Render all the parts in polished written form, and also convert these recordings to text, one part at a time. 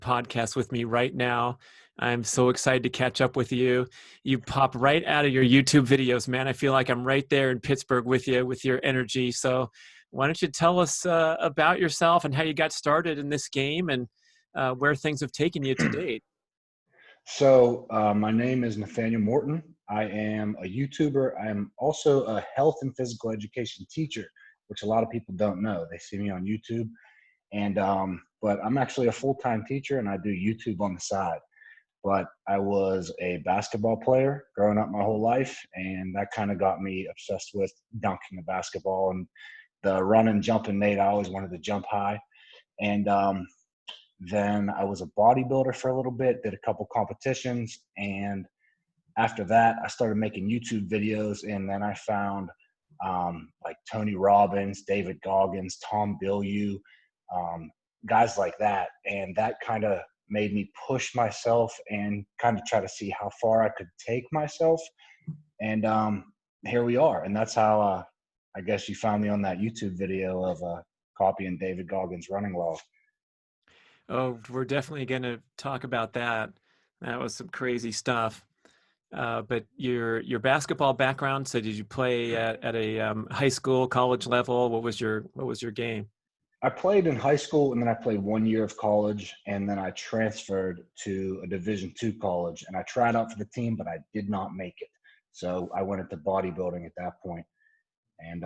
podcast with me right now. I'm so excited to catch up with you. You pop right out of your YouTube videos, man. I feel like I'm right there in Pittsburgh with you, with your energy. So why don't you tell us about yourself and how you got started in this game and where things have taken you to date? My name is Nathanael Morton. I am a YouTuber. I'm also a health and physical education teacher, which a lot of people don't know. They see me on YouTube, but I'm actually a full-time teacher, and I do YouTube on the side. But I was a basketball player growing up my whole life, and that kind of got me obsessed with dunking a basketball and the run and jump and nade. I always wanted to jump high, and then I was a bodybuilder for a little bit, did a couple competitions. And after that, I started making YouTube videos. And then I found like Tony Robbins, David Goggins, Tom Bilyeu, guys like that. And that kind of made me push myself and kind of try to see how far I could take myself. And here we are. And that's how I guess you found me on that YouTube video of copying David Goggins' running law. Oh, we're definitely going to talk about that. That was some crazy stuff. But your basketball background. So did you play at a high school, college level? What was your game? I played in high school, and then I played 1 year of college, and then I transferred to a Division II college, and I tried out for the team, but I did not make it. So I went into bodybuilding at that point. And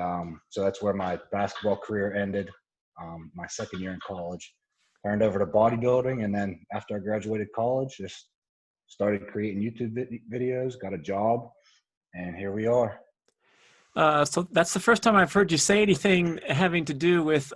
so that's where my basketball career ended. My second year in college, turned over to bodybuilding, and then after I graduated college, just started creating YouTube videos, got a job, and here we are. So that's the first time I've heard you say anything having to do with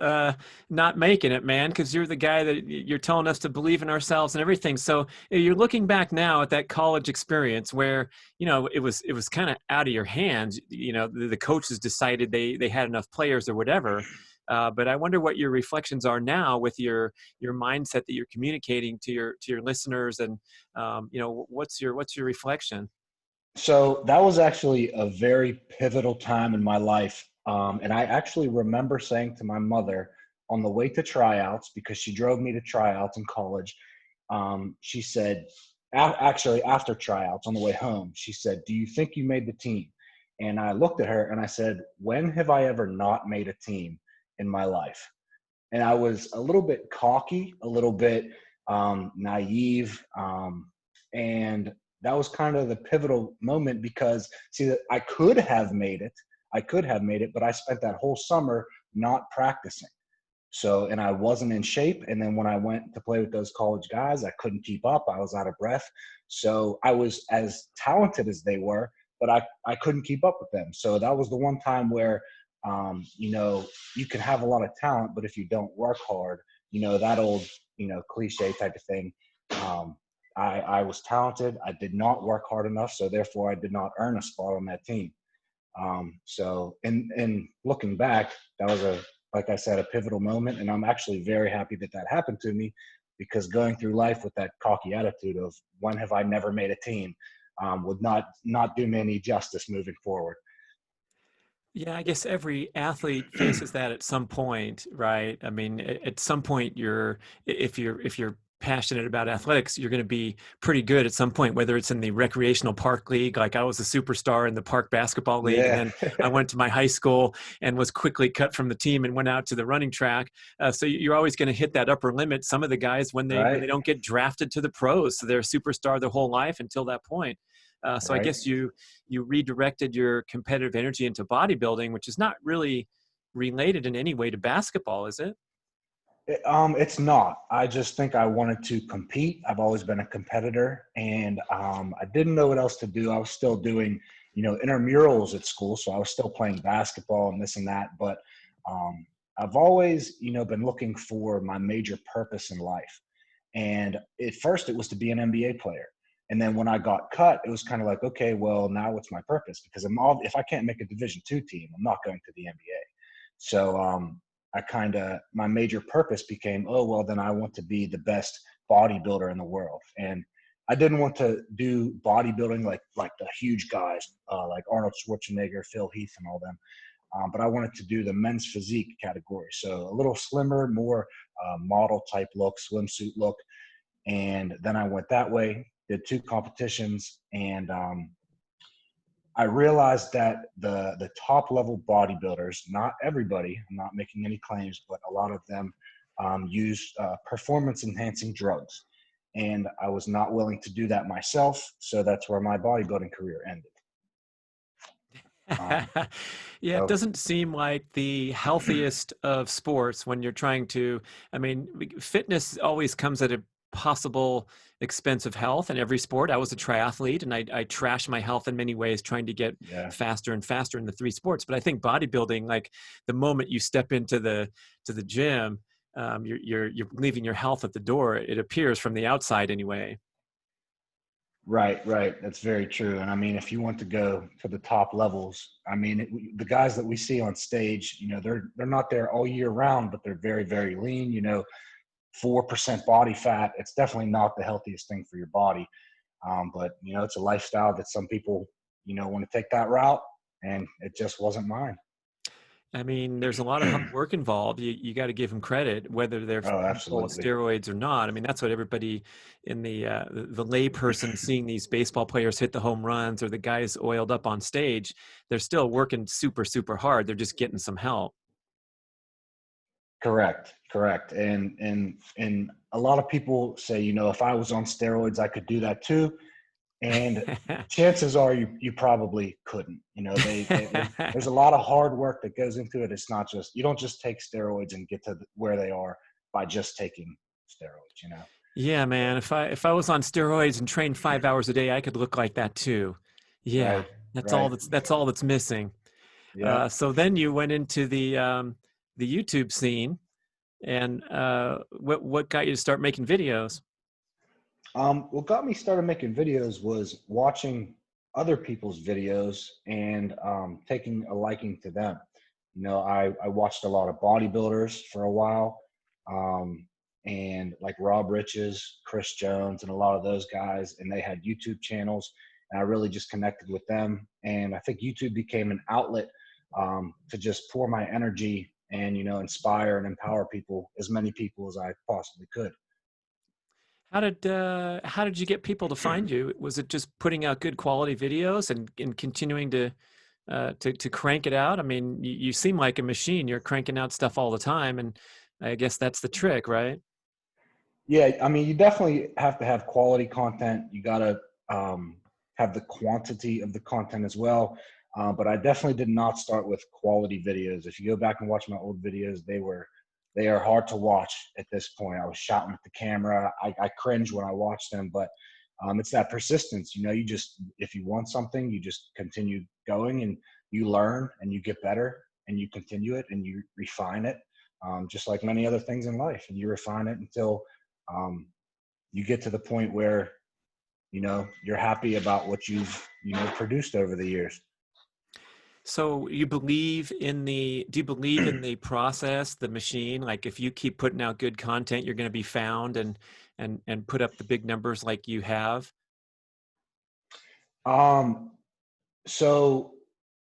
not making it, man, because you're the guy that you're telling us to believe in ourselves and everything. So you're looking back now at that college experience where, it was kind of out of your hands. The coaches decided they had enough players or whatever. But I wonder what your reflections are now with your mindset that you're communicating to your listeners, and what's your reflection? So that was actually a very pivotal time in my life. And I actually remember saying to my mother on the way to tryouts, because she drove me to tryouts in college, she said, actually after tryouts on the way home, she said, "Do you think you made the team?" And I looked at her and I said, "When have I ever not made a team in my life?" And I was a little bit cocky, a little bit naive, and that was kind of the pivotal moment, because see, that I could have made it, but I spent that whole summer not practicing. So, and I wasn't in shape. And then when I went to play with those college guys, I couldn't keep up. I was out of breath. So I was as talented as they were, but I couldn't keep up with them. So that was the one time where, you can have a lot of talent, but if you don't work hard, that old, cliche type of thing. I was talented. I did not work hard enough. So therefore I did not earn a spot on that team. So in looking back, that was like I said, a pivotal moment. And I'm actually very happy that that happened to me, because going through life with that cocky attitude of when have I never made a team, would not do me any justice moving forward. Yeah, I guess every athlete faces that at some point, right? I mean, at some point, if you're passionate about athletics, you're going to be pretty good at some point, whether it's in the recreational park league, like I was a superstar in the park basketball league, and Yeah. then I went to my high school and was quickly cut from the team and went out to the running track. So you're always going to hit that upper limit. Some of the guys, when they Right. don't get drafted to the pros, so they're a superstar their whole life until that point. So I Right. guess you redirected your competitive energy into bodybuilding, which is not really related in any way to basketball, is it? It's not. I just think I wanted to compete. I've always been a competitor, and I didn't know what else to do. I was still doing, intramurals at school, so I was still playing basketball and this and that. But I've always, been looking for my major purpose in life. And at first, it was to be an NBA player. And then when I got cut, it was kind of like, okay, well, now what's my purpose? Because if I can't make a Division II team, I'm not going to the NBA. So my major purpose became, oh, well, then I want to be the best bodybuilder in the world. And I didn't want to do bodybuilding like the huge guys, like Arnold Schwarzenegger, Phil Heath, and all them. But I wanted to do the men's physique category. So a little slimmer, more model type look, swimsuit look. And then I went that way, did 2 competitions, and I realized that the top level bodybuilders, not everybody, I'm not making any claims, but a lot of them use performance enhancing drugs. And I was not willing to do that myself. So that's where my bodybuilding career ended. Um, Yeah, it so doesn't seem like the healthiest of sports when you're trying to, I mean, fitness always comes at a possible expense of health in every sport. I was a triathlete and I trashed my health in many ways trying to get yeah, faster and faster in the 3 sports. But I think bodybuilding, like the moment you step into the gym, you're leaving your health at the door. It appears from the outside anyway. right, right. That's very true. And I mean, if you want to go to the top levels, I mean, the guys that we see on stage, they're not there all year round, but they're very, very lean. 4% body fat. It's definitely not the healthiest thing for your body. But it's a lifestyle that some people, want to take that route, and it just wasn't mine. I mean, there's a lot of hard work involved. You got to give them credit, whether they're Oh, people on absolutely. steroids or not. I mean, that's what everybody in the lay person seeing these baseball players hit the home runs or the guys oiled up on stage. They're still working super, super hard. They're just getting some help. Correct, correct. And a lot of people say, if I was on steroids, I could do that too. And chances are you probably couldn't. There's a lot of hard work that goes into it. It's not just, you don't just take steroids and get to where they are by just taking steroids. Yeah, man. If I was on steroids and trained 5 hours a day, I could look like that too. Yeah, Right, that's all right. that's missing. Yeah. So then you went into the YouTube scene, and what got you to start making videos? What got me started making videos was watching other people's videos and taking a liking to them. I watched a lot of bodybuilders for a while, and like Rob Riches, Chris Jones, and a lot of those guys, and they had YouTube channels, and I really just connected with them. And I think YouTube became an outlet to just pour my energy and inspire and empower people, as many people as I possibly could. How did you get people to find you? Was it just putting out good quality videos and continuing to crank it out? I mean, you seem like a machine. You're cranking out stuff all the time, and I guess that's the trick, right? Yeah, I mean, you definitely have to have quality content. You got to have the quantity of the content as well. But I definitely did not start with quality videos. If you go back and watch my old videos, they are hard to watch at this point. I was shouting at the camera. I cringe when I watch them, but it's that persistence. You just, if you want something, you just continue going and you learn and you get better and you continue it and you refine it, just like many other things in life. And you refine it until um, you get to the point where you're happy about what you've produced over the years. So do you believe in the process, the machine? Like if you keep putting out good content, you're going to be found and put up the big numbers like you have? um, so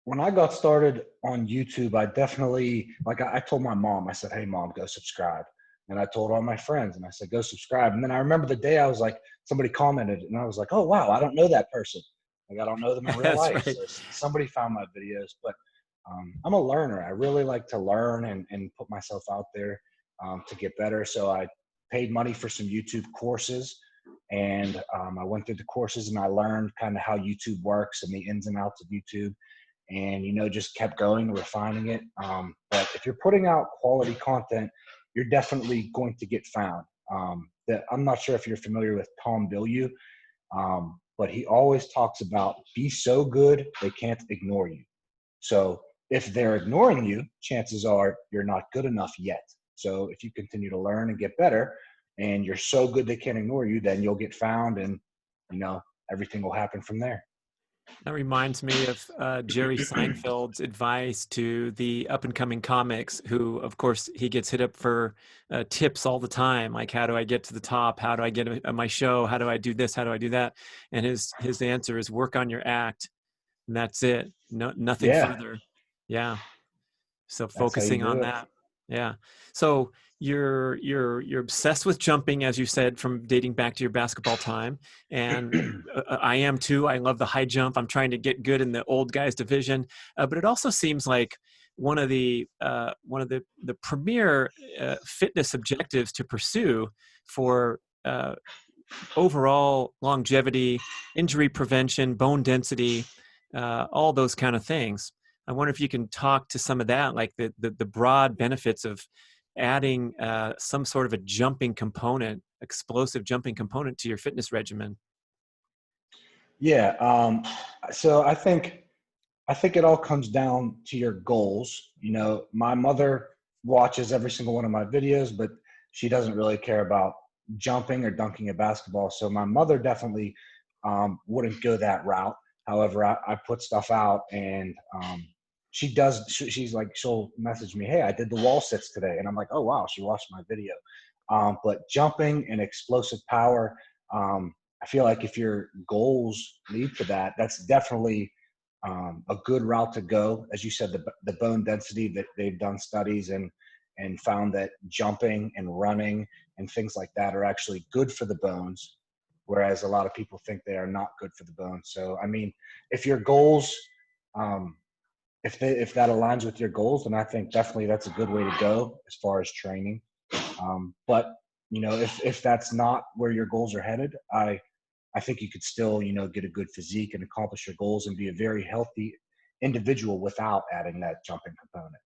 when I got started on YouTube, I definitely, like, I told my mom, I said, "Hey mom, go subscribe." And I told all my friends and I said, "Go subscribe." And then I remember the day I was like, somebody commented and I was like, "Oh wow, I don't know that person. Like, I don't know them in real That's life." right. So somebody found my videos, but I'm a learner. I really like to learn and put myself out there to get better. So I paid money for some YouTube courses, and I went through the courses and I learned kind of how YouTube works and the ins and outs of YouTube, and just kept going, refining it. But if you're putting out quality content, you're definitely going to get found. I'm not sure if you're familiar with Tom Bilyeu, but he always talks about be so good they can't ignore you. So if they're ignoring you, chances are you're not good enough yet. So if you continue to learn and get better, and you're so good they can't ignore you, then you'll get found, and you know everything will happen from there. That reminds me of Jerry Seinfeld's advice to the up and coming comics, who, of course, he gets hit up for tips all the time. Like, how do I get to the top? How do I get on my show? How do I do this? How do I do that? And his answer is work on your act, and that's it. No, nothing Yeah, further. Yeah. So that's how you focusing on do it. that. Yeah. So you're obsessed with jumping, as you said, from dating back to your basketball time, and I am too. I love the high jump. I'm trying to get good in the old guys division, but it also seems like one of the premier fitness objectives to pursue for overall longevity, injury prevention, bone density, all those kind of things. I wonder if you can talk to some of that, like the broad benefits of adding some sort of a jumping component, explosive jumping component to your fitness regimen. Yeah. So I think it all comes down to your goals. My mother watches every single one of my videos, but she doesn't really care about jumping or dunking a basketball. So my mother definitely wouldn't go that route. However, I put stuff out, and she does. She's like, she'll message me, "Hey, I did the wall sits today," and I'm like, "Oh wow, she watched my video." But jumping and explosive power, I feel like if your goals lead to that, that's definitely a good route to go. As you said, the bone density, that they've done studies and found that jumping and running and things like that are actually good for the bones, whereas a lot of people think they are not good for the bones. So, I mean, if your goals, um, if that aligns with your goals, then I think definitely that's a good way to go as far as training. But if that's not where your goals are headed, I think you could still, get a good physique and accomplish your goals and be a very healthy individual without adding that jumping component.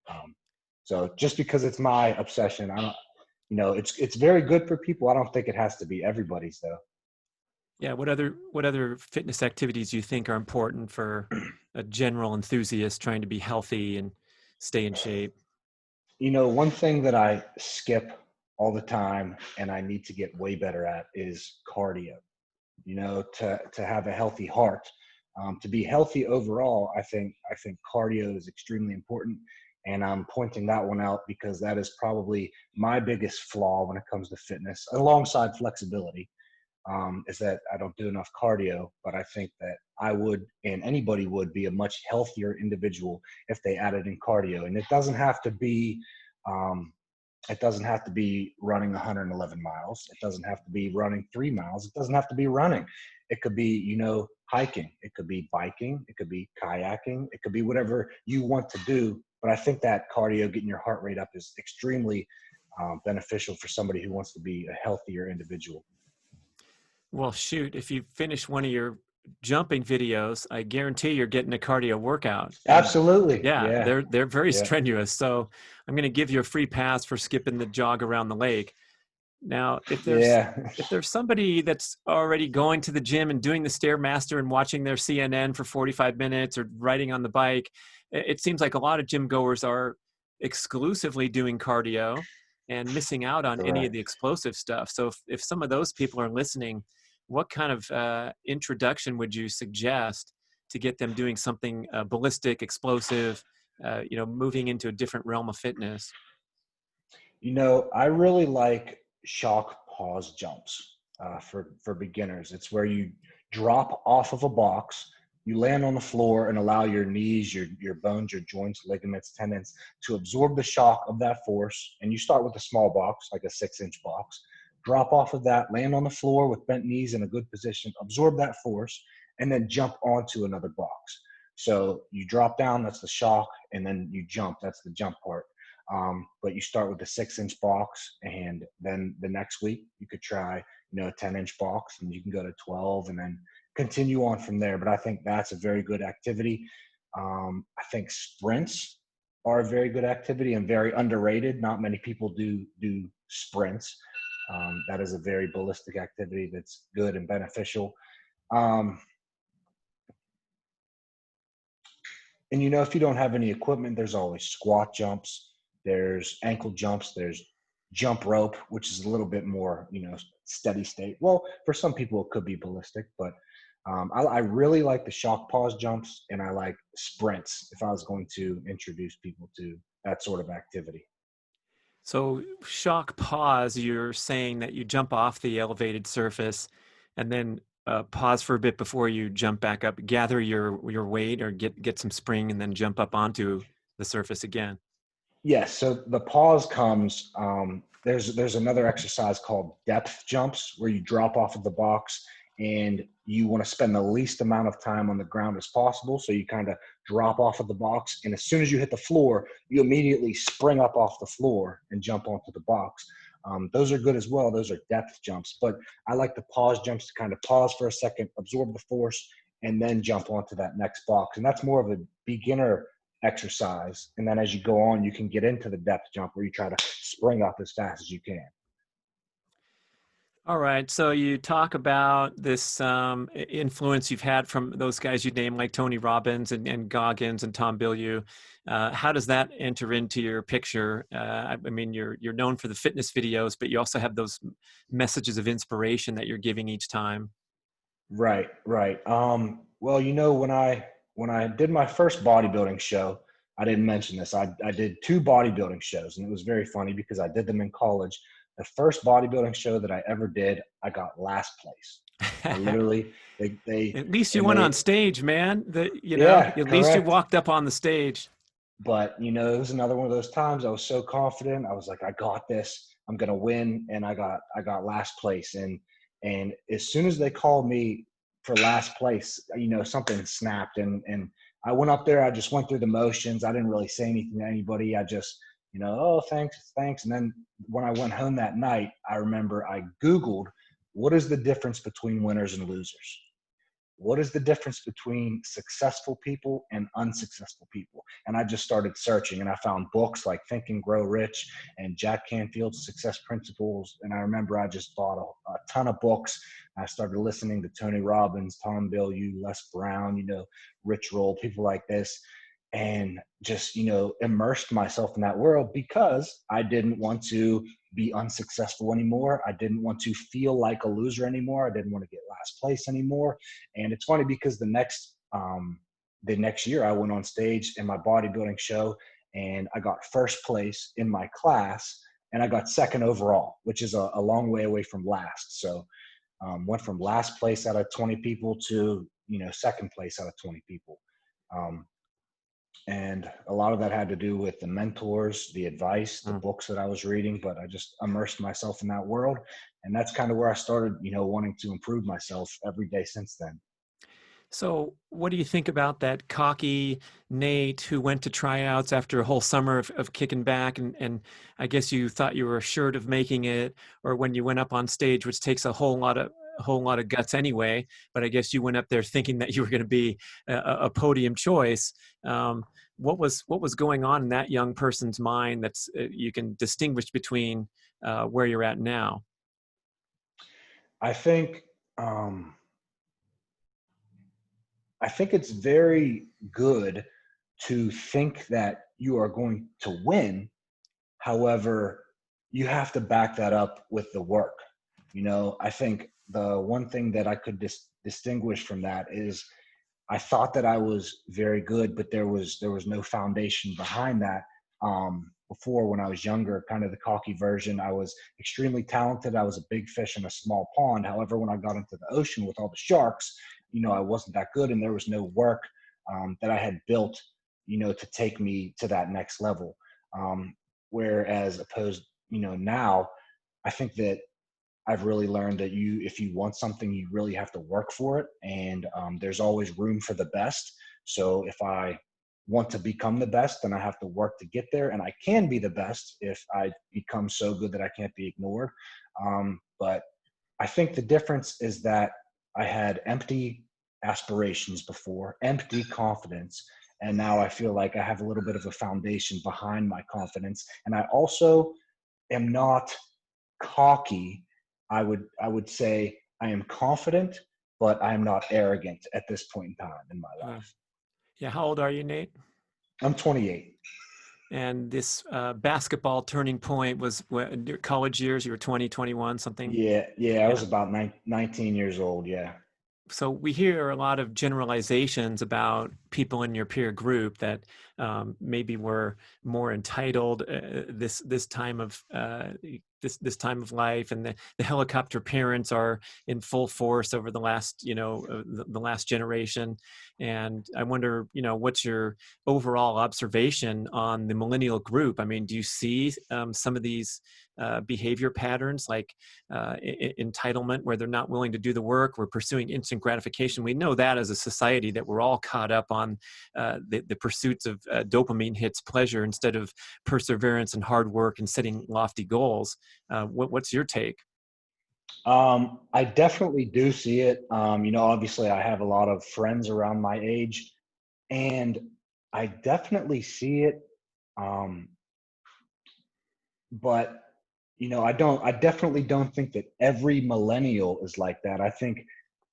Um, so just because it's my obsession, I don't, it's very good for people. I don't think it has to be everybody's though. Yeah. What other fitness activities do you think are important for a general enthusiast trying to be healthy and stay in shape? One thing that I skip all the time and I need to get way better at is cardio. To have a healthy heart, to be healthy overall. I think cardio is extremely important, and I'm pointing that one out because that is probably my biggest flaw when it comes to fitness, alongside flexibility. Is that I don't do enough cardio, but I think that I would, and anybody would, be a much healthier individual if they added in cardio. And um, it doesn't have to be running 111 miles. It doesn't have to be running 3 miles. It doesn't have to be running. It could be, hiking. It could be biking. It could be kayaking. It could be whatever you want to do. But I think that cardio, getting your heart rate up, is extremely beneficial for somebody who wants to be a healthier individual. Well, shoot, if you finish one of your jumping videos, I guarantee you're getting a cardio workout. And Absolutely. yeah, Yeah. they're very Yeah. strenuous. So I'm going to give you a free pass for skipping the jog around the lake. Now, if there's Yeah. if there's somebody that's already going to the gym and doing the Stairmaster and watching their CNN for 45 minutes or riding on the bike, it seems like a lot of gym goers are exclusively doing cardio and missing out on any of the Correct. explosive stuff. So if some of those people are listening, what kind of introduction would you suggest to get them doing something ballistic, explosive, moving into a different realm of fitness? I really like shock pause jumps for beginners. It's where you drop off of a box, you land on the floor, and allow your knees, your bones, your joints, ligaments, tendons to absorb the shock of that force. And you start with a small box, like a 6-inch box. Drop off of that, land on the floor with bent knees in a good position, absorb that force, and then jump onto another box. So you drop down, that's the shock, and then you jump, that's the jump part. But you start with a 6-inch box, and then the next week you could try, a 10-inch box, and you can go to 12, and then continue on from there. But I think that's a very good activity. I think sprints are a very good activity and very underrated. Not many people do sprints. That is a very ballistic activity that's good and beneficial. Um, And if you don't have any equipment, there's always squat jumps, there's ankle jumps, there's jump rope, which is a little bit more, steady state. Well, for some people, it could be ballistic, but I really like the shock pause jumps, and I like sprints if I was going to introduce people to that sort of activity. So shock pause, you're saying that you jump off the elevated surface and then pause for a bit before you jump back up, gather your weight or get some spring and then jump up onto the surface again. Yes. So the pause comes. There's another exercise called depth jumps where you drop off of the box and you want to spend the least amount of time on the ground as possible. So you kind of drop off of the box, and as soon as you hit the floor, you immediately spring up off the floor and jump onto the box. Those are good as well. Those are depth jumps, but I like the pause jumps to kind of pause for a second, absorb the force, and then jump onto that next box. And that's more of a beginner exercise. And then as you go on, you can get into the depth jump where you try to spring up as fast as you can. All right. So you talk about this influence you've had from those guys you named, like Tony Robbins and Goggins and Tom Bilyeu. How does that enter into your picture? I mean, you're known for the fitness videos, but you also have those messages of inspiration that you're giving each time. Right, right. Well, when I did my first bodybuilding show, I didn't mention this. I did two bodybuilding shows, and it was very funny because I did them in college. The first bodybuilding show that I ever did, I got last place. I literally they At least you and went on they stage, man. yeah, At least you correct. walked up on the stage. But it was another one of those times I was so confident. I was like, I got this. I'm gonna win, and I got last place. And as soon as they called me for last place, something snapped, and I went up there. I just went through the motions. I didn't really say anything to anybody. I just, oh, thanks, thanks. And then when I went home that night, I remember I Googled what is the difference between winners and losers. What is the difference between successful people and unsuccessful people? And I just started searching, and I found books like Think and Grow Rich and Jack Canfield's Success Principles. And I remember I just bought a ton of books. I started listening to Tony Robbins, Tom Bilyeu, Les Brown, Rich Roll, people like this, and just, immersed myself in that world because I didn't want to be unsuccessful anymore. I didn't want to feel like a loser anymore. I didn't want to get last place anymore. And it's funny because the next year I went on stage in my bodybuilding show, and I got first place in my class, and I got second overall, which is a long way away from last. So went from last place out of 20 people to, second place out of 20 people. Um, and a lot of that had to do with the mentors, the advice, the Mm. books that I was reading, but I just immersed myself in that world. And that's kind of where I started, wanting to improve myself every day since then. So, what do you think about that cocky Nate who went to tryouts after a whole summer of kicking back, and I guess you thought you were assured of making it, or when you went up on stage, which takes a whole lot of guts anyway, but I guess you went up there thinking that you were going to be a podium choice. What was going on in that young person's mind that's you can distinguish between where you're at now? I think, um, I think it's very good to think that you are going to win. However, you have to back that up with the work. I think the one thing that I could distinguish from that is I thought that I was very good, but there was no foundation behind that. Before, when I was younger, kind of the cocky version, I was extremely talented. I was a big fish in a small pond. However, when I got into the ocean with all the sharks, I wasn't that good, and there was no work that I had built, to take me to that next level. Um, Whereas opposed, now I think that I've really learned that if you want something, you really have to work for it, and there's always room for the best. So if I want to become the best, then I have to work to get there, and I can be the best if I become so good that I can't be ignored. But I think the difference is that I had empty aspirations before, empty confidence, and now I feel like I have a little bit of a foundation behind my confidence, and I also am not cocky. I would say I am confident, but I am not arrogant at this point in time in my Uh, life. yeah, how old are you, Nate? I'm 28. And this basketball turning point was in your college years. You were 20, 21, something. Yeah, yeah. I was Yeah. about 19 years old. Yeah. So we hear a lot of generalizations about people in your peer group that maybe we're more entitled this time of this time of life, and the helicopter parents are in full force over the last the last generation. And I wonder, what's your overall observation on the millennial group? I mean, do you see some of these behavior patterns, like entitlement, where they're not willing to do the work? We're pursuing instant gratification. We know that as a society, that we're all caught up on the pursuits of dopamine hits, pleasure, instead of perseverance and hard work and setting lofty goals. What's your take? I definitely do see it. Obviously I have a lot of friends around my age, and I definitely see it. Um, but I definitely don't think that every millennial is like that. I think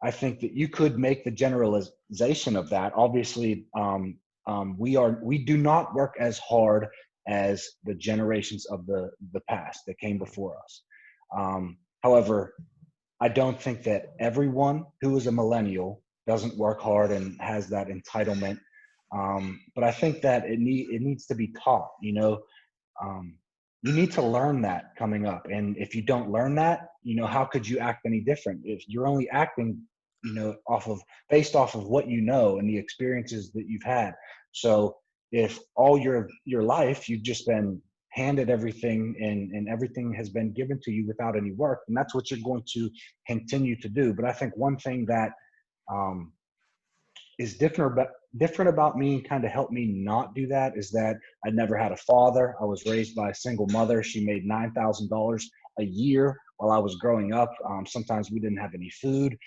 that you could make the generalization of that. Obviously, we do not work as hard as the generations of the past that came before us. However, I don't think that everyone who is a millennial doesn't work hard and has that entitlement. But I think that it needs to be taught. Um, you need to learn that coming up, and if you don't learn that, how could you act any different if you're only acting, based off of what you know and the experiences that you've had? So if all your life you've just been handed everything, and everything has been given to you without any work, and that's what you're going to continue to do. But I think one thing that um, is different about me and kind of helped me not do that is that I never had a father. I was raised by a single mother. She made $9,000 a year while I was growing up. Sometimes we didn't have any food.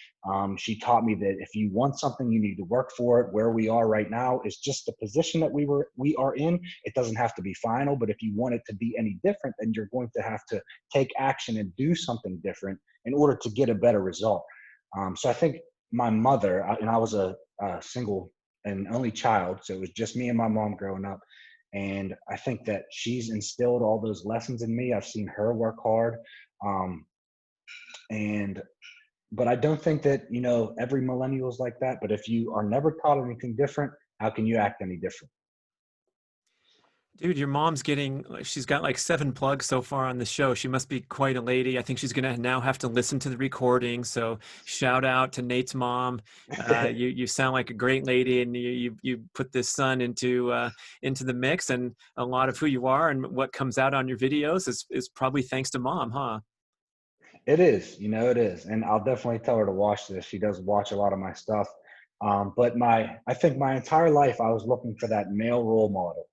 She taught me that if you want something, you need to work for it. Where we are right now is just the position that we are in. It doesn't have to be final, but if you want it to be any different, then you're going to have to take action and do something different in order to get a better result. So I think my mother, and I was a single and only child, so it was just me and my mom growing up. And I think that she's instilled all those lessons in me. I've seen her work hard, um, and but I don't think that every millennial is like that. But if you are never taught anything different, how can you act any different? Dude, your mom's she's got like 7 plugs so far on the show. She must be quite a lady. I think she's going to now have to listen to the recording. So shout out to Nate's mom. You sound like a great lady, and you put this son into the mix, and a lot of who you are and what comes out on your videos is probably thanks to mom, huh? It is, it is, and I'll definitely tell her to watch this. She does watch a lot of my stuff, but I think my entire life I was looking for that male role model.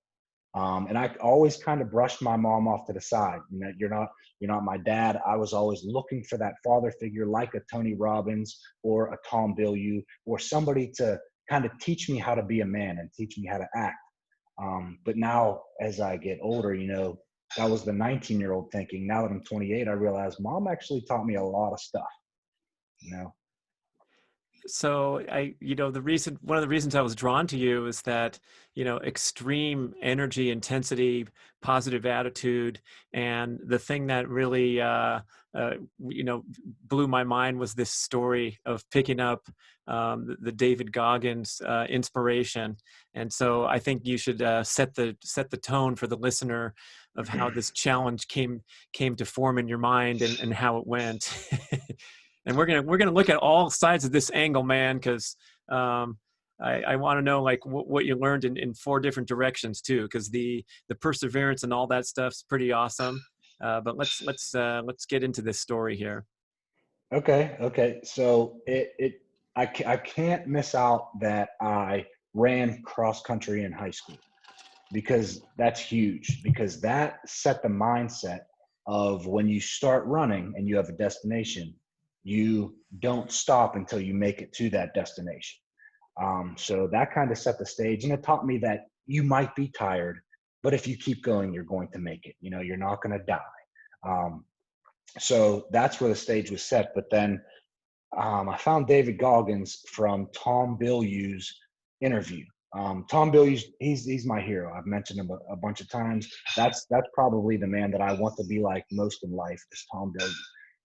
And I always kind of brushed my mom off to the side. You're not my dad. I was always looking for that father figure, like a Tony Robbins or a Tom Bilyeu, or somebody to kind of teach me how to be a man and teach me how to act. But now, as I get older, that was the 19-year-old thinking. Now that I'm 28, I realize mom actually taught me a lot of stuff. You know. So one of the reasons I was drawn to you is that, extreme energy, intensity, positive attitude. And the thing that really, uh, you know, blew my mind was this story of picking up the David Goggins inspiration. And so I think you should set the tone for the listener of how this challenge came to form in your mind, and how it went. And we're gonna look at all sides of this angle, man, because I want to know, like, what you learned in 4 different directions too, because the perseverance and all that stuff's pretty awesome. But let's get into this story here. Okay. So I can't miss out that I ran cross country in high school, because that's huge, because that set the mindset of when you start running and you have a destination, you don't stop until you make it to that destination. So that kind of set the stage, and it taught me that you might be tired, but if you keep going, you're going to make it. You're not going to die. Um, so that's where the stage was set. But then I found David Goggins from Tom Bilyeu's interview. Tom Bilyeu's he's my hero. I've mentioned him a bunch of times. That's probably the man that I want to be like most in life, is Tom Bilyeu.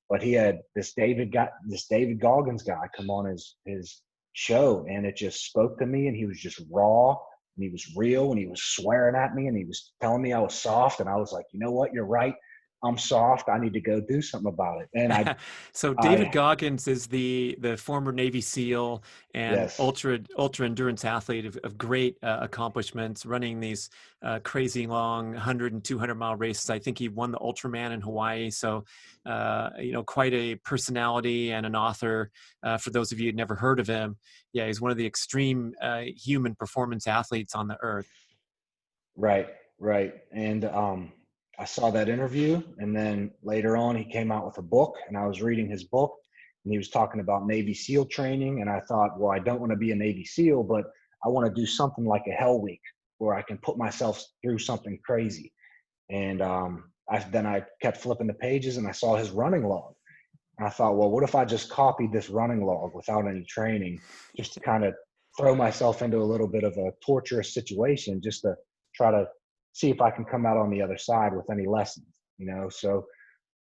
But he had this David Goggins guy come on his show, and it just spoke to me. And he was just raw, and he was real, and he was swearing at me, and he was telling me I was soft, and I was like, you know what, you're right. I'm soft. I need to go do something about it. And So David I, Goggins is the former Navy SEAL and yes, ultra endurance athlete of great accomplishments, running these crazy long 100 and 200-mile races. I think he won the Ultraman in Hawaii. So quite a personality and an author. For those of you who'd never heard of him, yeah, he's one of the extreme human performance athletes on the earth. right, right. And I saw that interview, and then later on, he came out with a book, and I was reading his book, and he was talking about Navy SEAL training. And I thought, well, I don't want to be a Navy SEAL, but I want to do something like a Hell Week where I can put myself through something crazy. And then I kept flipping the pages, and I saw his running log. And I thought, well, what if I just copied this running log without any training, just to kind of throw myself into a little bit of a torturous situation, just to try to see if I can come out on the other side with any lessons, you know? So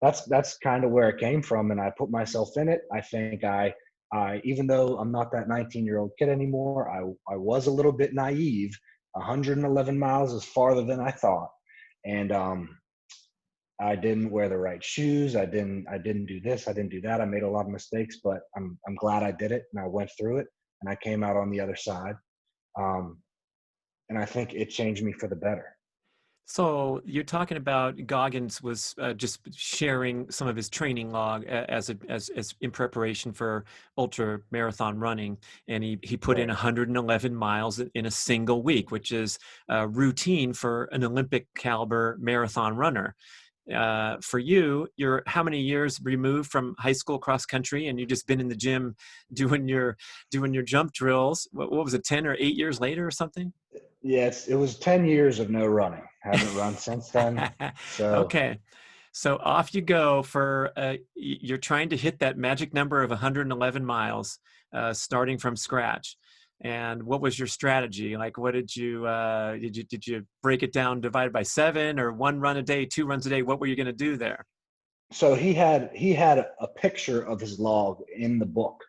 that's kind of where it came from. And I put myself in it. I think even though I'm not that 19-year-old kid anymore, I was a little bit naive. 111 miles is farther than I thought. And I didn't wear the right shoes. I didn't do this. I didn't do that. I made a lot of mistakes, but I'm glad I did it, and I went through it, and I came out on the other side. Um, and I think it changed me for the better. So you're talking about Goggins was just sharing some of his training log as in preparation for ultra marathon running, and he put in Right. 111 miles in a single week, which is routine for an Olympic caliber marathon runner. For you, you're how many years removed from high school cross country, and you've just been in the gym doing your jump drills. What was it, 10 or 8 years later or something? Yeah, it was 10 years of no running. I haven't run since then. So Okay. So off you go for you're trying to hit that magic number of 111 miles, starting from scratch. And what was your strategy? Like, what did you break it down, divided by 7, or 1 run a day, 2 runs a day? What were you going to do there? so he had a picture of his log in the book.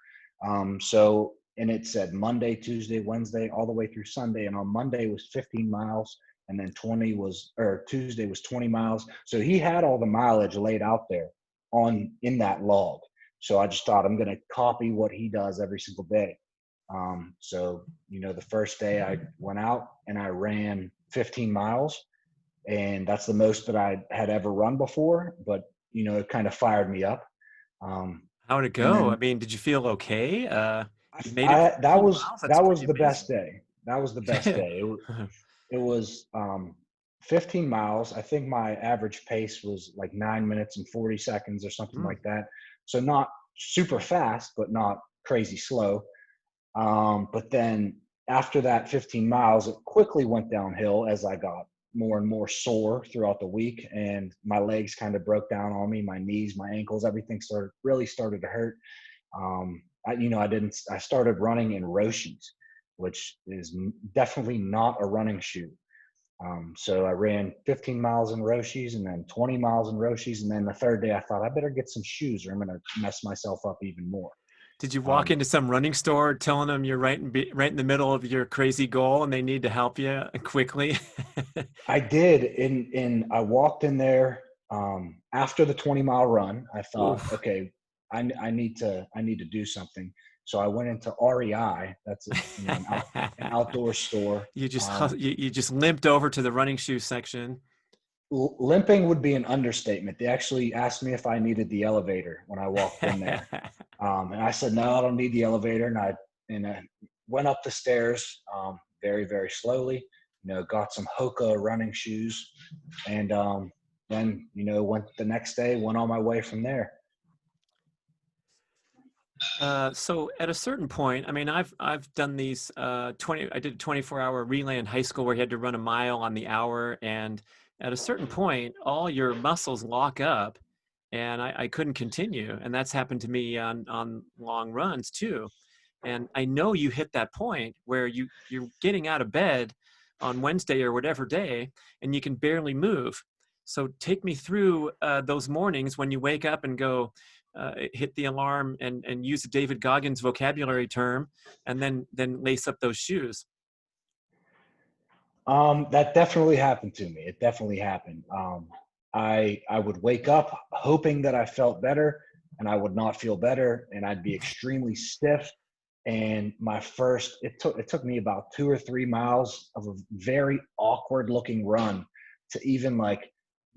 And it said Monday, Tuesday, Wednesday, all the way through Sunday. And on Monday was 15 miles, and then Tuesday was 20 miles. So he had all the mileage laid out there in that log. So I just thought, I'm going to copy what he does every single day. The first day I went out and I ran 15 miles, and that's the most that I had ever run before. But it kind of fired me up. Um, How'd it and go? I then mean, did you feel okay? You made it I that 15 was miles. That's that was pretty the best amazing. day. That was the best day. It was 15 miles. I think my average pace was like 9 minutes and 40 seconds or something Mm. like that. So not super fast, but not crazy slow. But then after that 15 miles, it quickly went downhill as I got more and more sore throughout the week, and my legs kind of broke down on me. My knees, my ankles, everything started to hurt. I started running in Roshis, which is definitely not a running shoe. So I ran 15 miles in Roshis, and then 20 miles in Roshis. And then the third day I thought I better get some shoes or I'm going to mess myself up even more. Did you walk Um, into some running store telling them you're right in the middle of your crazy goal and they need to help you quickly? I did. I walked in there after the 20-mile run. I thought, Oof. okay, I need to do something. So I went into REI. That's an outdoor store. You just limped over to the running shoe section. Limping would be an understatement. They actually asked me if I needed the elevator when I walked in there, and I said no, I don't need the elevator. And I went up the stairs very very slowly. Got some Hoka running shoes, and then went the next day. Went on my way from there. So at a certain point, I mean, I've done these 20. I did a 24-hour relay in high school where you had to run a mile on the hour, and at a certain point, all your muscles lock up, and I couldn't continue. And that's happened to me on long runs too. And I know you hit that point where you're getting out of bed on Wednesday or whatever day, and you can barely move. So take me through those mornings when you wake up and go, hit the alarm and use a David Goggins vocabulary term, and then lace up those shoes. That definitely happened to me. It definitely happened. I would wake up hoping that I felt better, and I would not feel better, and I'd be extremely stiff. And it took me about 2 or 3 miles of a very awkward looking run to even like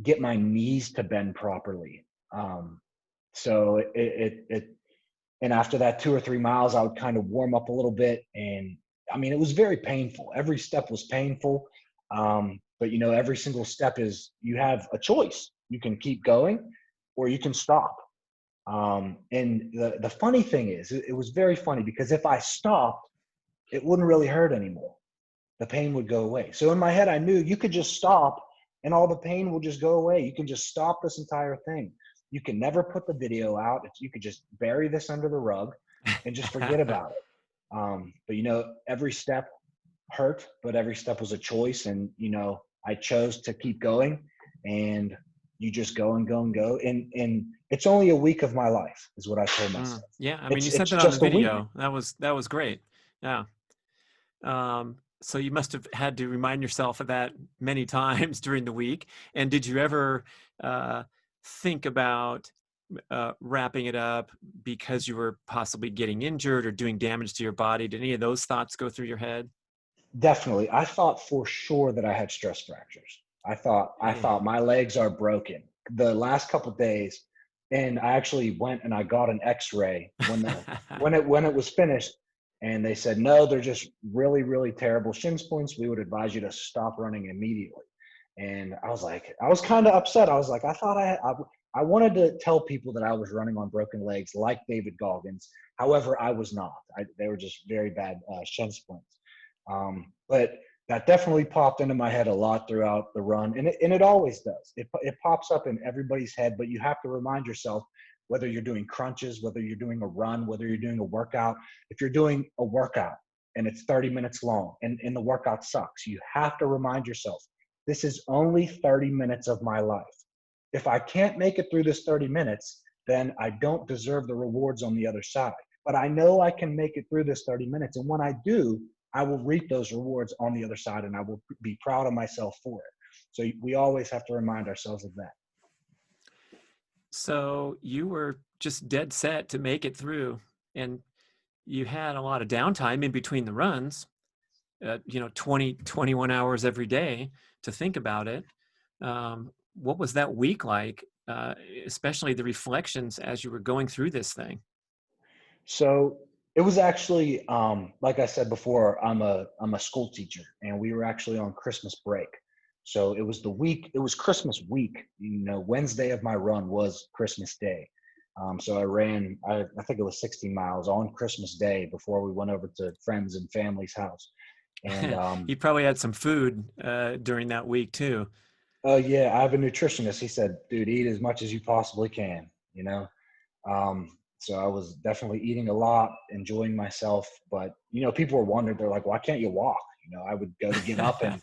get my knees to bend properly. Um, so and after that 2 or 3 miles, I would kind of warm up a little bit. And I mean, it was very painful. Every step was painful. But every single step you have a choice. You can keep going or you can stop. And the funny thing is, it was very funny because if I stopped, it wouldn't really hurt anymore. The pain would go away. So in my head, I knew you could just stop and all the pain will just go away. You can just stop this entire thing. You can never put the video out. You could just bury this under the rug and just forget about it. But every step hurt, but every step was a choice. And, I chose to keep going, and you just go and go and go. And it's only a week of my life is what I told myself. Yeah. I mean, It's, you said it's that on the just a week. video. That was great. Yeah. So you must have had to remind yourself of that many times during the week. And did you ever think about wrapping it up because you were possibly getting injured or doing damage to your body? Did any of those thoughts go through your head? Definitely. I thought for sure that I had stress fractures. I thought my legs are broken. The last couple of days, and I actually went and I got an X-ray when it was finished, and they said no, they're just really really terrible shin splints. We would advise you to stop running immediately. And I was kind of upset. I was like, I wanted to tell people that I was running on broken legs like David Goggins. However, I was not. They were just very bad shin splints. But that definitely popped into my head a lot throughout the run, and it always does. It pops up in everybody's head, but you have to remind yourself, whether you're doing crunches, whether you're doing a run, whether you're doing a workout. If you're doing a workout and it's 30 minutes long and the workout sucks, you have to remind yourself, this is only 30 minutes of my life. If I can't make it through this 30 minutes, then I don't deserve the rewards on the other side. But I know I can make it through this 30 minutes. And when I do, I will reap those rewards on the other side, and I will be proud of myself for it. So we always have to remind ourselves of that. So you were just dead set to make it through, and you had a lot of downtime in between the runs, 20, 21 hours every day to think about it. What was that week like, especially the reflections as you were going through this thing? So it was actually, like I said before, I'm a school teacher, and we were actually on Christmas break. So it was Christmas week. Wednesday of my run was Christmas Day. So I think it was 16 miles on Christmas Day before we went over to friends and family's house. And You probably had some food during that week too. oh yeah, I have a nutritionist. He said, dude, eat as much as you possibly can. So I was definitely eating a lot, enjoying myself. But, people were wondering, they're like, why can't you walk? I would go to get up and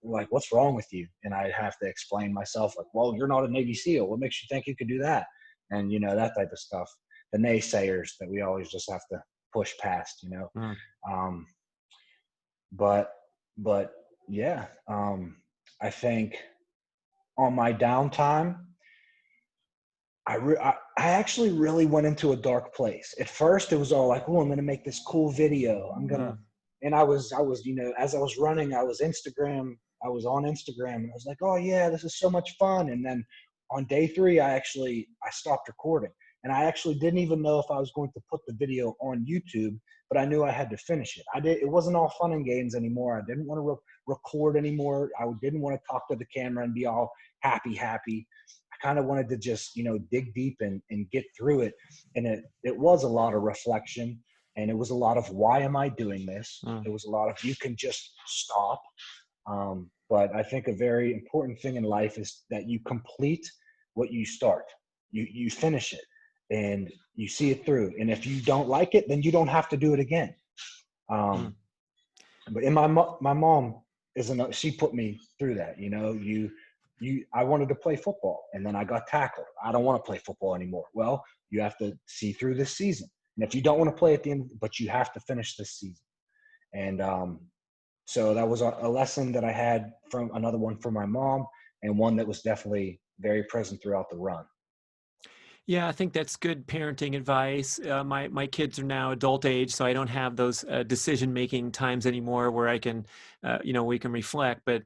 like, what's wrong with you? And I'd have to explain myself like, well, you're not a Navy SEAL. What makes you think you could do that? And, that type of stuff. The naysayers that we always just have to push past. Mm. Um, but, but yeah, I think on my downtime, I actually really went into a dark place. At first, it was all like, "Oh, I'm going to make this cool video. I'm gonna," Mm. and I was, as I was running, I was on Instagram, and I was like, "Oh yeah, this is so much fun." And then on day 3, I stopped recording, and I actually didn't even know if I was going to put the video on YouTube, but I knew I had to finish it. It wasn't all fun and games anymore. I didn't want to record anymore. I didn't want to talk to the camera and be all happy. I kind of wanted to just, dig deep and get through it. And it was a lot of reflection, and it was a lot of, why am I doing this? Mm. It was a lot of, you can just stop. But I think a very important thing in life is that you complete what you start. You finish it and you see it through. And if you don't like it, then you don't have to do it again. Mm. But my mom she put me through that. I wanted to play football, and then I got tackled. I don't want to play football anymore. Well, you have to see through this season. And if you don't want to play at the end, but you have to finish this season. And So that was a lesson that I had from another one from my mom, and one that was definitely very present throughout the run. Yeah, I think that's good parenting advice. My kids are now adult age, so I don't have those decision making times anymore where I can, we can reflect. But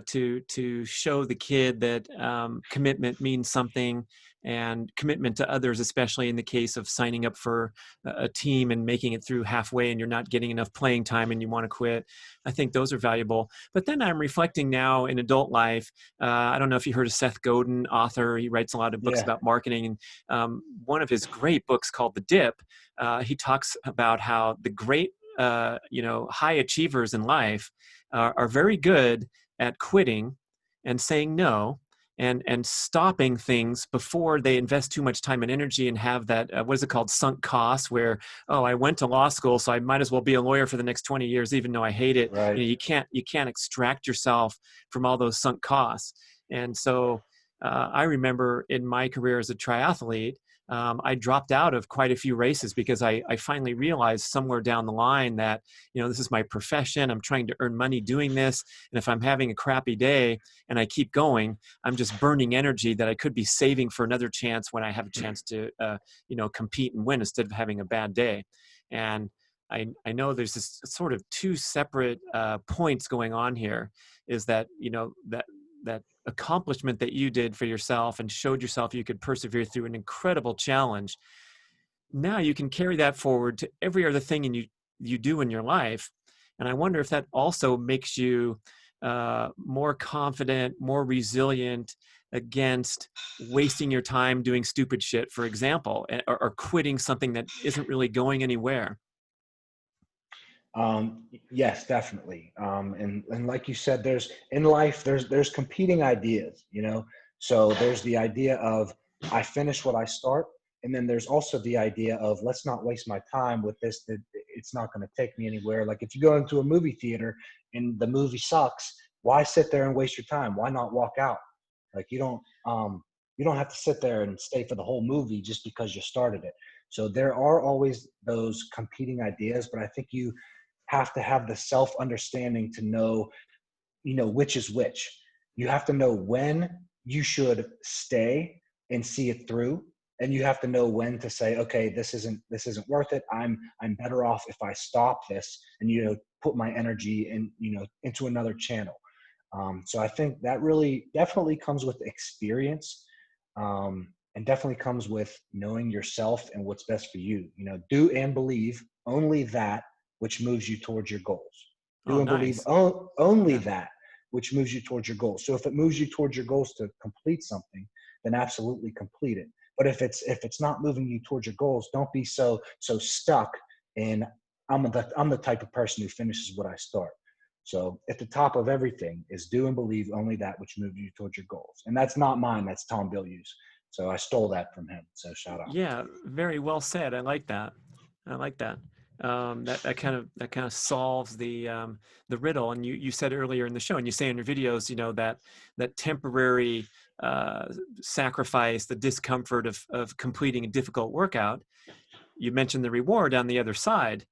to show the kid that commitment means something, and commitment to others, especially in the case of signing up for a team and making it through halfway, and you're not getting enough playing time and you want to quit. I think those are valuable. But then I'm reflecting now in adult life. I don't know if you heard of Seth Godin, author. He writes a lot of books Yeah, about marketing, and one of his great books called The Dip, he talks about how the great, high achievers in life are very good at quitting and saying no, and stopping things before they invest too much time and energy and have that, what is it called, sunk costs, where, oh, I went to law school, so I might as well be a lawyer for the next 20 years, even though I hate it. right. You can't extract yourself from all those sunk costs. And so I remember in my career as a triathlete, I dropped out of quite a few races because I finally realized somewhere down the line that, this is my profession. I'm trying to earn money doing this. And if I'm having a crappy day and I keep going, I'm just burning energy that I could be saving for another chance when I have a chance to, compete and win instead of having a bad day. And I know there's this sort of two separate points going on here, is that, that accomplishment that you did for yourself and showed yourself you could persevere through an incredible challenge. Now you can carry that forward to every other thing you do in your life. And I wonder if that also makes you more confident, more resilient against wasting your time doing stupid shit, for example, or quitting something that isn't really going anywhere. Yes, definitely. And like you said, there's in life, there's competing ideas, you know. So there's the idea of I finish what I start, and then there's also the idea of let's not waste my time with this. That it's not going to take me anywhere. Like if you go into a movie theater and the movie sucks, why sit there and waste your time? Why not walk out? Like you don't have to sit there and stay for the whole movie just because you started it. So there are always those competing ideas, but I think you have to have the self understanding to know, which is which. You have to know when you should stay and see it through, and you have to know when to say, okay, this isn't worth it. I'm better off if I stop this and put my energy into another channel. So I think that really definitely comes with experience, and definitely comes with knowing yourself and what's best for you. Do and believe only that which moves you towards your goals. Oh, Do and believe nice. only Yeah. that which moves you towards your goals. So if it moves you towards your goals to complete something, then absolutely complete it. But if it's not moving you towards your goals, don't be so stuck in I'm the type of person who finishes what I start. So at the top of everything is do and believe only that which moves you towards your goals. And that's not mine, that's Tom Bilyeu's. So I stole that from him. So shout out. Yeah, very well said. I like that. I like that. That kind of solves the riddle. And you said earlier in the show, and you say in your videos, that temporary uh, sacrifice, the discomfort of completing a difficult workout. You mentioned the reward on the other side.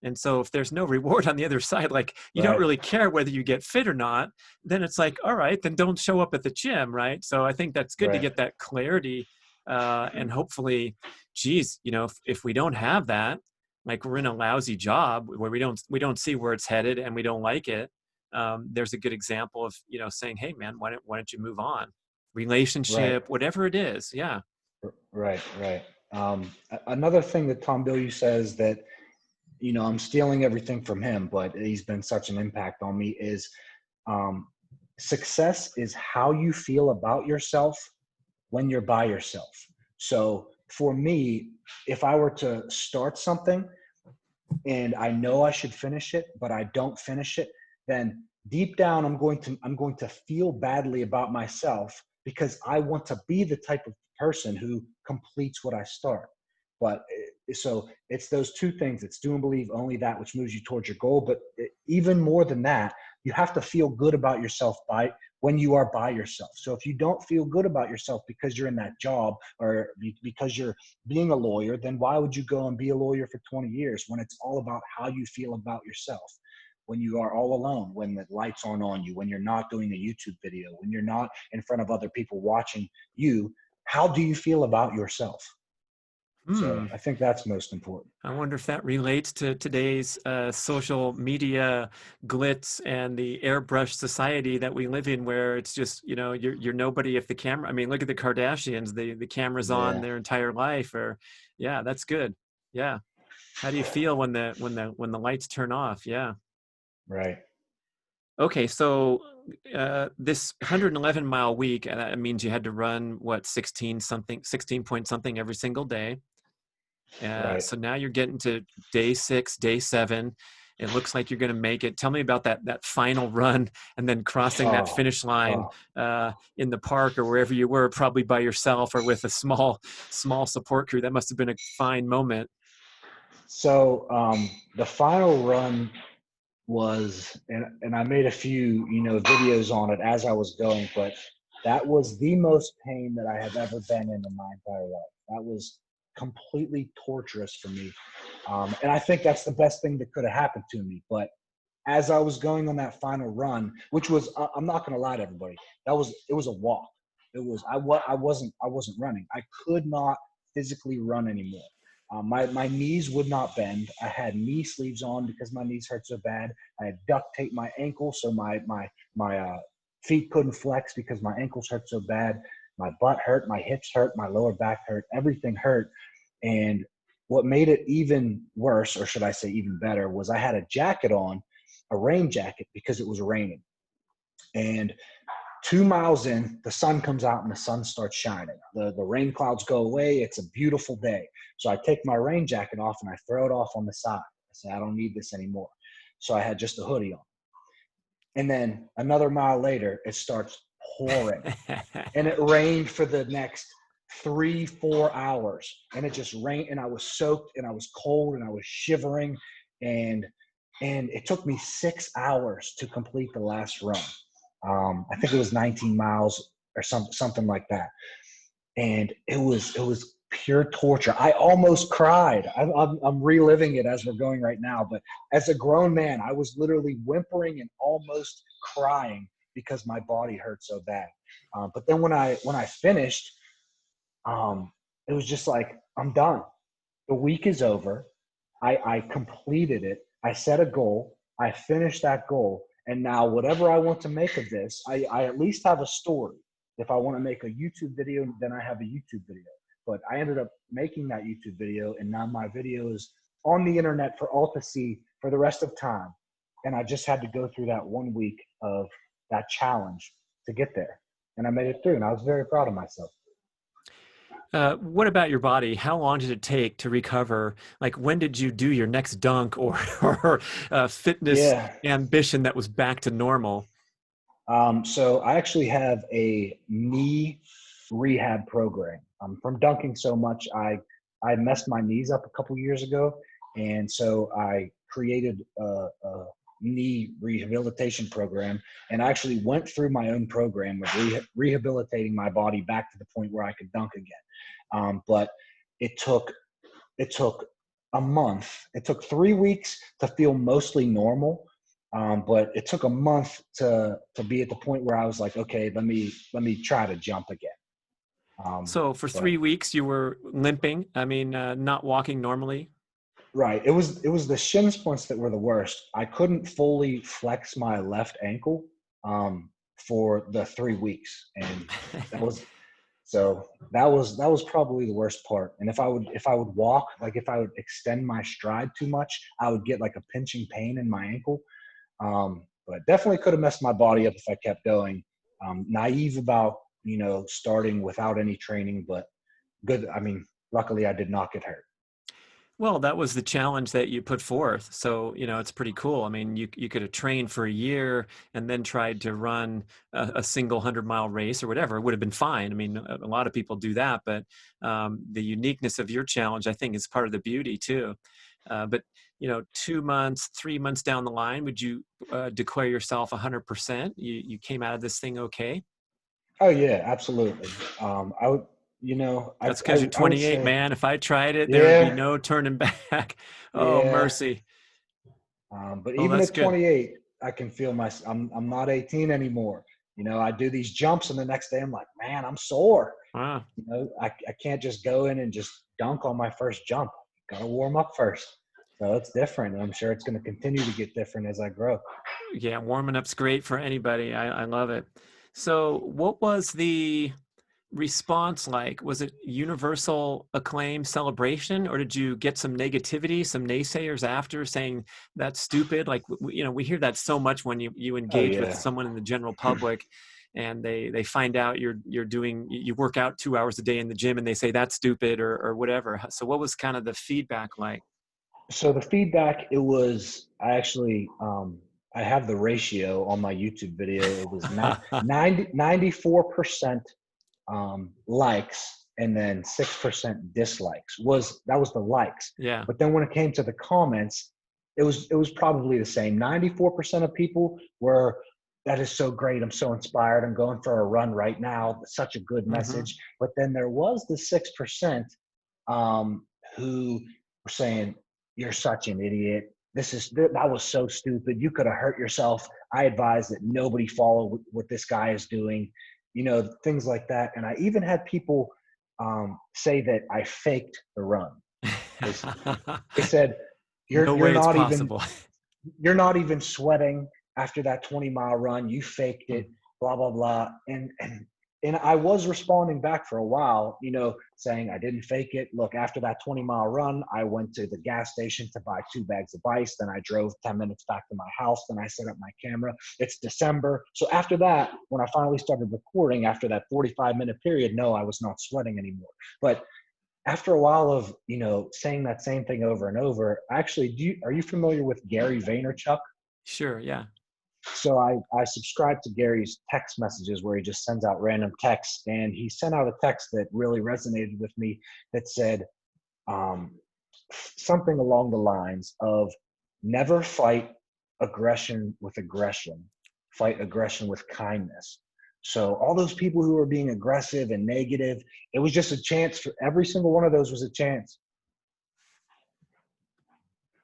And so if there's no reward on the other side, like you don't Right. really care whether you get fit or not, then it's like, all right, then don't show up at the gym, right? So I think that's good to Right. get that clarity. And hopefully, geez, if we don't have that, like we're in a lousy job where we don't see where it's headed and we don't like it. There's a good example of, saying, hey man, why don't you move on? Right. Relationship, whatever it is. Yeah. Right. Right. Another thing that Tom Bilyeu says that, I'm stealing everything from him, but he's been such an impact on me is um, success is how you feel about yourself when you're by yourself. So for me, if I were to start something and I know I should finish it, but I don't finish it, then deep down I'm going to feel badly about myself because I want to be the type of person who completes what I start. But so it's those two things. It's do and believe only that which moves you towards your goal. But even more than that, you have to feel good about yourself by when you are by yourself. So if you don't feel good about yourself because you're in that job or because you're being a lawyer, then why would you go and be a lawyer for 20 years when it's all about how you feel about yourself? when you are all alone, when the lights aren't on you, when you're not doing a YouTube video, when you're not in front of other people watching you, how do you feel about yourself? So Hmm. I think that's most important. I wonder if that relates to today's social media glitz and the airbrush society that we live in, where it's just, you're nobody if the camera. I mean, look at the Kardashians. The camera's on Yeah, their entire life. Or, yeah, that's good. Yeah. How do you feel when the lights turn off? Yeah. right. Okay, so this 111-mile week, that means you had to run what, 16 point something every single day. Right. So now you're getting to day 6, day 7. It looks like you're going to make it. Tell me about that final run, and then crossing that Oh, finish line oh. in the park or wherever you were, probably by yourself or with a small support crew. That must have been a fine moment. So the final run was, and I made a few, videos on it as I was going, but that was the most pain that I have ever been in my entire life. That was completely torturous for me. And I think that's the best thing that could have happened to me. But as I was going on that final run, which was, I'm not going to lie to everybody, it was a walk. I wasn't running. I could not physically run anymore. My knees would not bend. I had knee sleeves on because my knees hurt so bad. I had duct tape my ankle so my feet couldn't flex because my ankles hurt so bad. My butt hurt, my hips hurt, my lower back hurt, everything hurt. And what made it even worse, or should I say even better, was I had a jacket on, a rain jacket, because it was raining. And 2 miles in, the sun comes out and the sun starts shining. The rain clouds go away. It's a beautiful day. So I take my rain jacket off and I throw it off on the side. I say, I don't need this anymore. So I had just a hoodie on. And then another mile later, it starts pouring. And it rained for the next 3-4 hours. And it just rained, and I was soaked and I was cold and I was shivering. And it took me 6 hours to complete the last run. I think it was 19 miles or something like that. And it was pure torture. I almost cried. I'm reliving it as we're going right now. But as a grown man, I was literally whimpering and almost crying because my body hurt so bad. But then when I finished, it was just like, I'm done. The week is over. I completed it. I set a goal. I finished that goal. And now whatever I want to make of this, I at least have a story. If I want to make a YouTube video, then I have a YouTube video. But I ended up making that YouTube video, and now my video is on the internet for all to see for the rest of time. And I just had to go through that 1 week of that challenge to get there. And I made it through, and I was very proud of myself. What about your body? How long did it take to recover? Like, when did you do your next dunk or, or fitness Yeah. ambition that was back to normal? So I actually have a knee rehab program. From dunking so much, I messed my knees up a couple years ago, and so I created a knee rehabilitation program, and I actually went through my own program of rehabilitating my body back to the point where I could dunk again. But it took a month. It took 3 weeks to feel mostly normal. But it took a month to be at the point where I was like, okay, let me try to jump again. So for But 3 weeks, you were limping. I mean, not walking normally. right, it was the shin splints that were the worst. I couldn't fully flex my left ankle for the 3 weeks, and that was that was probably the worst part. And if I would walk, like if I would extend my stride too much, I would get like a pinching pain in my ankle. But definitely could have messed my body up if I kept going. Naive about, starting without any training, but good. I mean, luckily I did not get hurt. Well, that was the challenge that you put forth. So, it's pretty cool. I mean, you could have trained for a year and then tried to run a single 100-mile race or whatever. It would have been fine. I mean, a lot of people do that, but the uniqueness of your challenge, I think, is part of the beauty too. But 2 months, 3 months down the line, would you declare yourself 100%? You came out of this thing okay? Oh yeah, absolutely. I would, That's because you're I would 28, say, man. If I tried it, there would be yeah, no turning back. Oh, yeah. mercy. But Oh, even that's at good. 28, I can feel I'm not 18 anymore. You know, I do these jumps and the next day I'm like, man, I'm sore. Wow. You know, I can't just go in and just dunk on my first jump. Got to warm up first. So it's different. And I'm sure it's going to continue to get different as I grow. Yeah, warming up's great for anybody. I love it. So, what was the response like? Was it universal acclaim, celebration, or did you get some negativity, some naysayers after saying that's stupid? Like, we hear that so much when you Oh, engage with yeah. someone in the general public, and they find out you're doing, you work out 2 hours a day in the gym, and they say that's stupid or whatever. So, what was kind of the feedback like? So the feedback, it was, I actually, I have the ratio on my YouTube video. It was 94% likes and then 6% dislikes. That was the likes. Yeah. But then when it came to the comments, it was probably the same. 94% of people were, that is so great. I'm so inspired. I'm going for a run right now. Such a good Hmm. message. But then there was the 6% who were saying, you're such an idiot. That was so stupid. You could have hurt yourself. I advise that nobody follow what this guy is doing, you know, things like that. And I even had people say that I faked the run. They, they said, No you're way it's not even possible. you're not even sweating after that 20-mile run. You faked it, blah, blah, blah. And I was responding back for a while, you know, saying I didn't fake it. Look, after that 20-mile run, I went to the gas station to buy 2 bags of ice. Then I drove 10 minutes back to my house. Then I set up my camera. It's December. So after that, when I finally started recording, after that 45-minute period, no, I was not sweating anymore. But after a while of, you know, saying that same thing over and over, actually, are you familiar with Gary Vaynerchuk? Sure. Yeah. So I subscribe to Gary's text messages where he just sends out random texts, and he sent out a text that really resonated with me that said um, something along the lines of never fight aggression with aggression, fight aggression with kindness. So all those people who were being aggressive and negative, it was just a chance for every single one of those was a chance.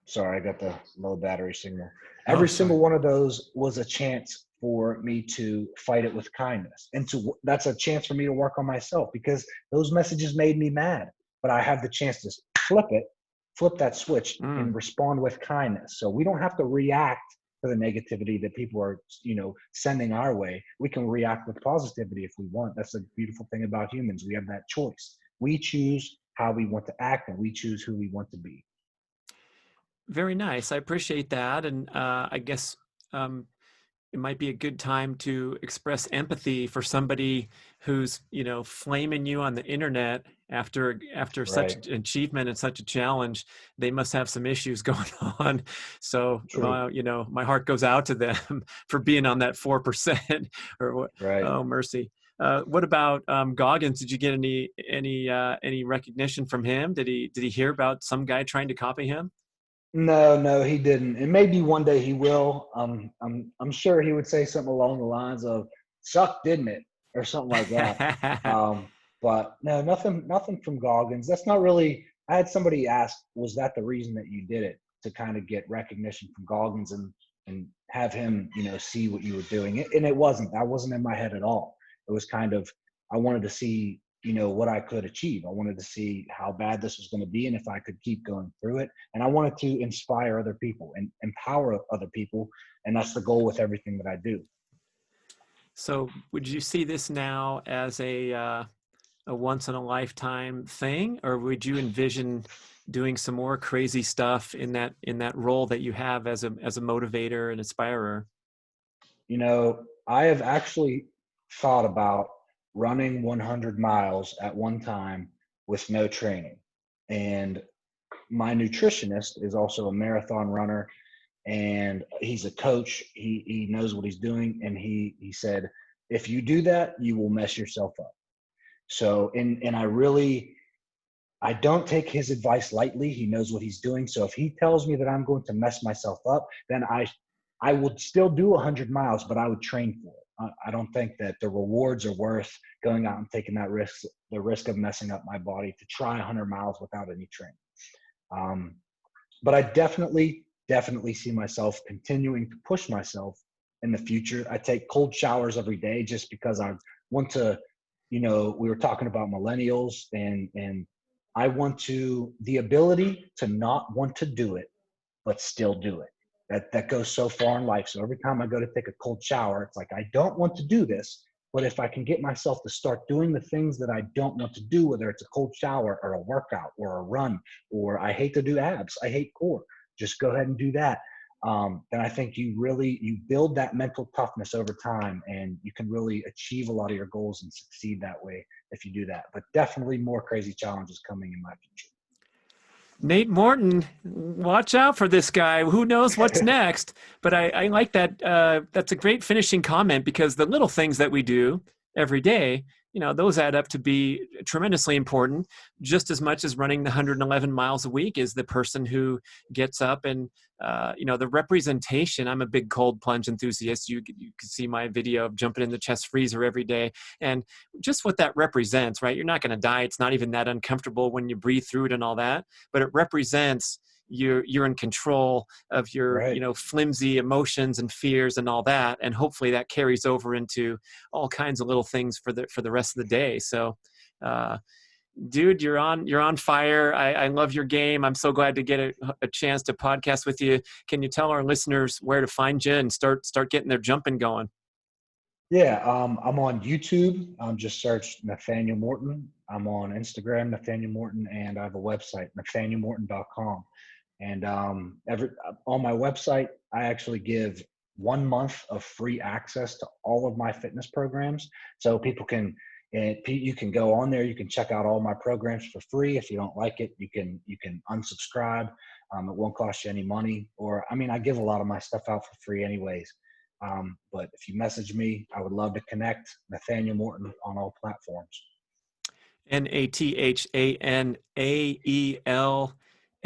Sorry, I got the low battery signal. Oh, Every sorry. single one of those was a chance for me to fight it with kindness. And that's a chance for me to work on myself because those messages made me mad. But I have the chance to flip that switch and Mm. respond with kindness. So we don't have to react to the negativity that people are, you know, sending our way. We can react with positivity if we want. That's the beautiful thing about humans. We have that choice. We choose how we want to act and we choose who we want to be. Very nice. I appreciate that. And I guess um, it might be a good time to express empathy for somebody who's, flaming you on the internet after such Right. an achievement and such a challenge. They must have some issues going on. So, True. my heart goes out to them for being on that 4% or what. Right. Oh, mercy. What about Goggins? Did you get any recognition from him? Did he hear about some guy trying to copy him? No, no, he didn't. And maybe one day he will. I'm sure he would say something along the lines of "sucked, didn't it?" or something like that. Um, but no, nothing from Goggins. That's not really. I had somebody ask, "Was that the reason that you did it to kind of get recognition from Goggins and have him, you know, see what you were doing?" And it wasn't. That wasn't in my head at all. It was kind of I wanted to see, you know, what I could achieve. I wanted to see how bad this was going to be and if I could keep going through it. And I wanted to inspire other people and empower other people. And that's the goal with everything that I do. So would you see this now as a once in a lifetime thing, or would you envision doing some more crazy stuff in that role that you have as a motivator and inspirer? You know, I have actually thought about running 100 miles at one time with no training. And my nutritionist is also a marathon runner and he's a coach. He knows what he's doing. And he said, if you do that, you will mess yourself up. So, and I don't take his advice lightly. He knows what he's doing. So if he tells me that I'm going to mess myself up, then I would still do 100 miles, but I would train for it. I don't think that the rewards are worth going out and taking that risk, the risk of messing up my body to try 100 miles without any training. Um, but I definitely definitely see myself continuing to push myself in the future. I take cold showers every day just because I want to, we were talking about millennials, and I want to, the ability to not want to do it, but still do it. That goes so far in life. So every time I go to take a cold shower, it's like, I don't want to do this, but if I can get myself to start doing the things that I don't want to do, whether it's a cold shower or a workout or a run, or I hate to do abs, I hate core, just go ahead and do that. Then I think you build that mental toughness over time, and you can really achieve a lot of your goals and succeed that way if you do that. But definitely more crazy challenges coming in my Nate Morton, watch out for this guy. Who knows what's future. next? But I like that. That's a great finishing comment, because the little things that we do every day, those add up to be tremendously important, just as much as running the 111 miles a week is the person who gets up and, the representation. I'm a big cold plunge enthusiast. You can see my video of jumping in the chest freezer every day. And just what that represents, right? You're not going to die. It's not even that uncomfortable when you breathe through it and all that, but it represents you're in control of your Right. flimsy emotions and fears and all that, and hopefully that carries over into all kinds of little things for the rest of the day. So dude, you're on fire. I love your game. I'm so glad to get a chance to podcast with you. Can you tell our listeners where to find you and start getting their jumping going? Yeah, I'm on YouTube. Just search Nathanael Morton. I'm on Instagram, Nathanael Morton, and I have a website, nathanaelmorton.com. And on my website, I actually give 1 month of free access to all of my fitness programs. So you can go on there. You can check out all my programs for free. If you don't like it, you can unsubscribe. It won't cost you any money. Or I give a lot of my stuff out for free anyways. But if you message me, I would love to connect. Nathanael Morton on all platforms. AEL,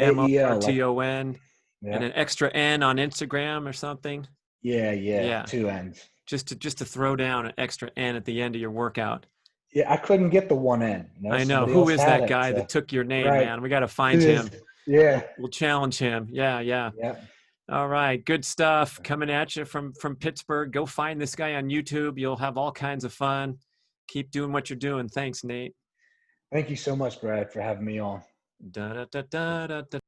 like, NATHANAELMORTON, and yeah, an extra N on Instagram or something. yeah, Yeah, two ends. just to throw down an extra N at the end of your workout. Yeah, I couldn't get the one in. I know. Somebody Who else is had that it. guy So that took your name, right, man? We got to it find is. him. Yeah, We'll challenge him. Yeah, yeah. yeah. All right, good stuff coming at you from Pittsburgh. Go find this guy on YouTube. You'll have all kinds of fun. Keep doing what you're doing. Thanks, Nate. Thank you so much, Brad, for having me on. Da, da, da, da, da, da.